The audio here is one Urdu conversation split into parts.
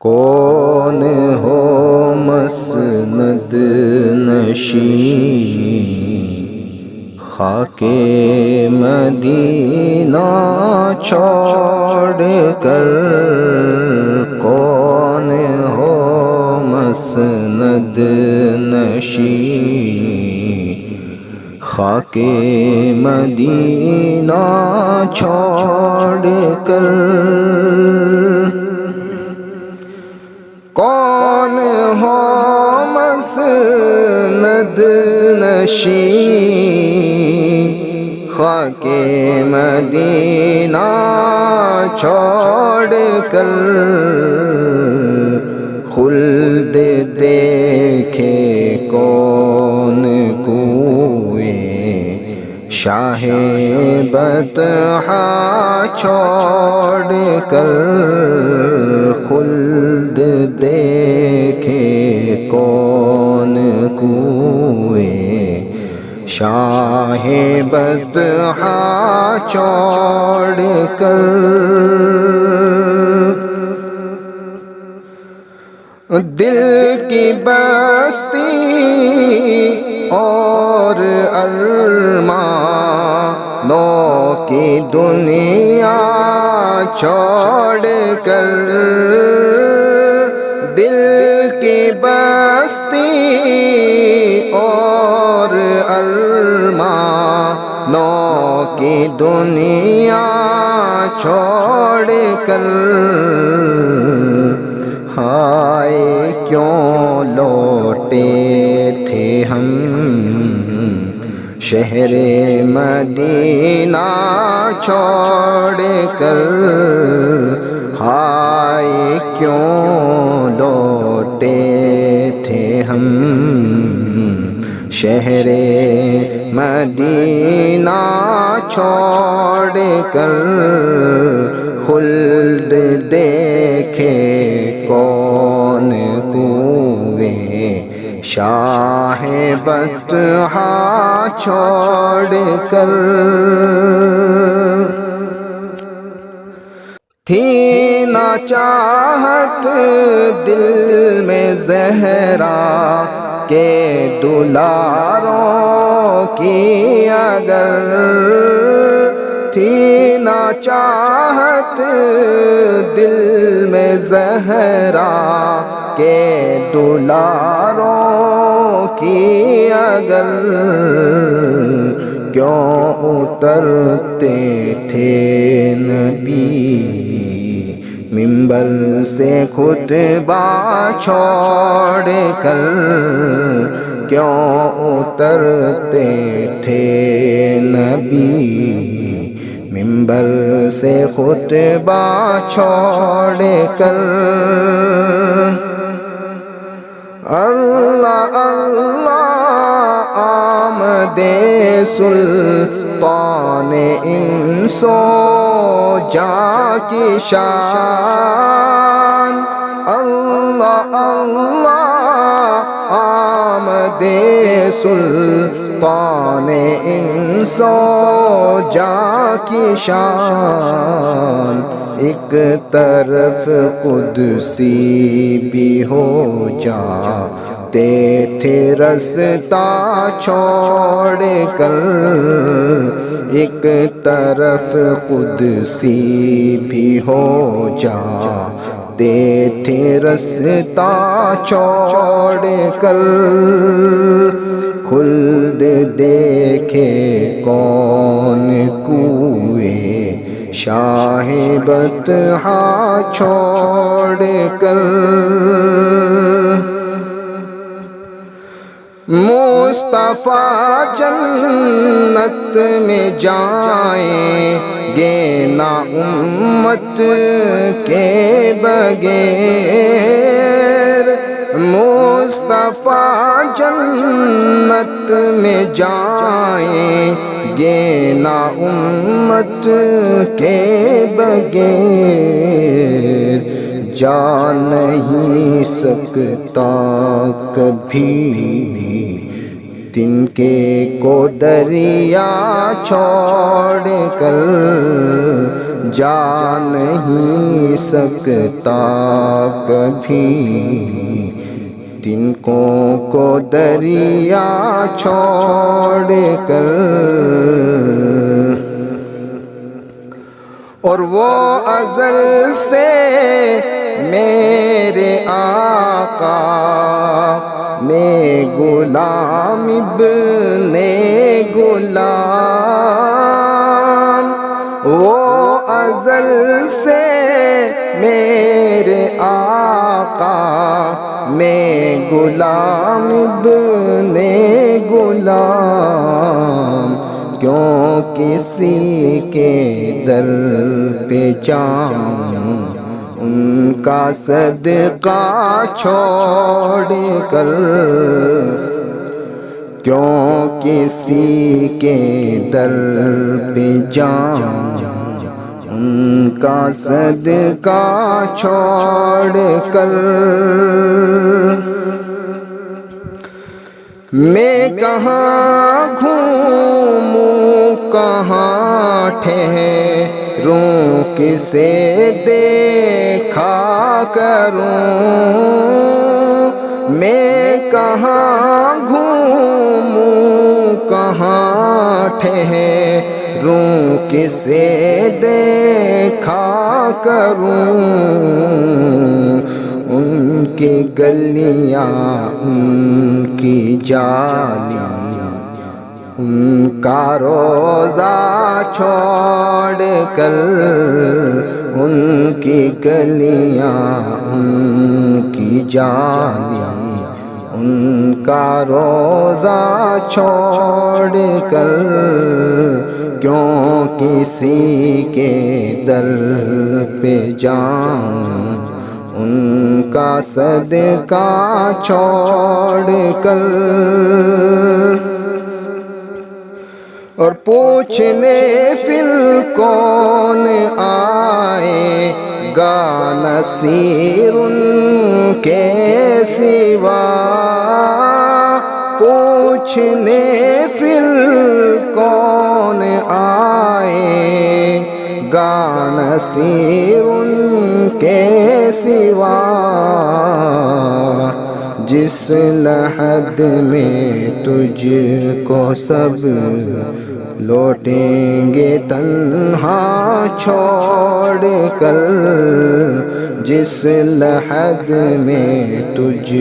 کون ہو مسند نشین خاک مدینہ چھوڑ کر، کون ہو مسند نشین خاک مدینہ چھوڑ کر، کون ہو مسند نشین خاک مدینہ چھوڑ کر، خلد دیکھے کون کوئے شاہ بطحہ چھوڑ کر، خلد دیکھے کون کوئے شاہ بطحہ چھوڑ کر، دل کی بستی اور ارمانوں کی دنیا چھوڑ کر، دل کی بستی اور ارمانوں کی دنیا چھوڑ کر، ہائے کیوں لوٹے تھے ہم شہر مدینہ چھوڑ کر، ہائے کیوں لوٹے تھے ہم شہر مدینہ چھوڑ کر، خلد دیکھے کون کوئے شاہ بطحہ چھوڑ کر، تھی نہ چاہت دل میں زہرا کے دلاروں کی، اگر تھی نہ چاہت دل میں زہرا کے دلاروں کی، اگر کیوں اترتے تھے نبی منبر سے خطبہ چھوڑ کر، کیوں اترتے تھے نبی منبر سے خطبہ چھوڑ کر، اللہ اللہ آمد سلطان انس و جاں کی شان، اللہ اللہ آمد سلطان انس و جاں کی شان، ایک طرف قدسی بھی ہو جاتے تھے رستہ چھوڑ کر، ایک طرف قدسی بھی ہو جاتے تھے رستہ چھوڑ کر، خلد دیکھے کون کوئے شاہ بطحہ چھوڑ کر، مصطفیٰ جنت میں جائیں گے نہ امت کے بغیر، مصطفیٰ جنت میں جائیں گے نہ امت کے بغیر، جا نہیں سکتا کبھی تنکے کو دریا چھوڑ کر، جا نہیں سکتا کبھی، تنکوں کو دریا چھوڑ کر، اور وہ ازل سے میرے آقا میں غلام ابن غلام، وہ ازل سے میرے آقا میں غلام ابن غلام، کیوں کسی کے در پہ جاؤں ان کا صدقہ چھوڑ کر، کیوں کسی کے در پہ جاؤں ان کا صدقہ چھوڑ کر، میں کہاں گھوموں کہاں ٹھہروں، کسے دیکھا کروں، میں کہاں گھوموں کہاں ٹھہروں، کسے دیکھا کروں، ان کی گلیاں ان کی جالیاں ان کا روزہ چھوڑ کر، ان کی گلیاں ان کی جالیاں ان کا روزہ چھوڑ کر، کیوں کسی کے در پہ جاؤں ان کا صدقہ چھوڑ کر، اور پوچھنے پھر کون آئے گا نصیر ان کے سوا، پوچھنے پھر کون آئے گا نصیر ان کے سوا، جس لحد میں تجھ کو سب لوٹیں گے تنہا چھوڑ کر، جس لحد میں تجھ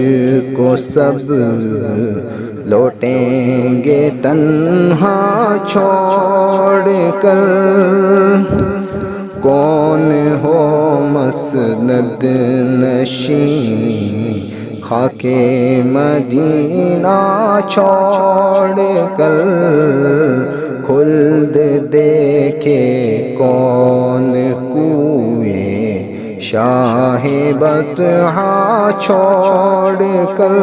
کو سب لوٹیں گے تنہا چھوڑ کر، کون ہو مسند نشین خاک مدینہ چھوڑ کر، خلد دیکھے کون کوئے شاہ بطحہ چھوڑ کر۔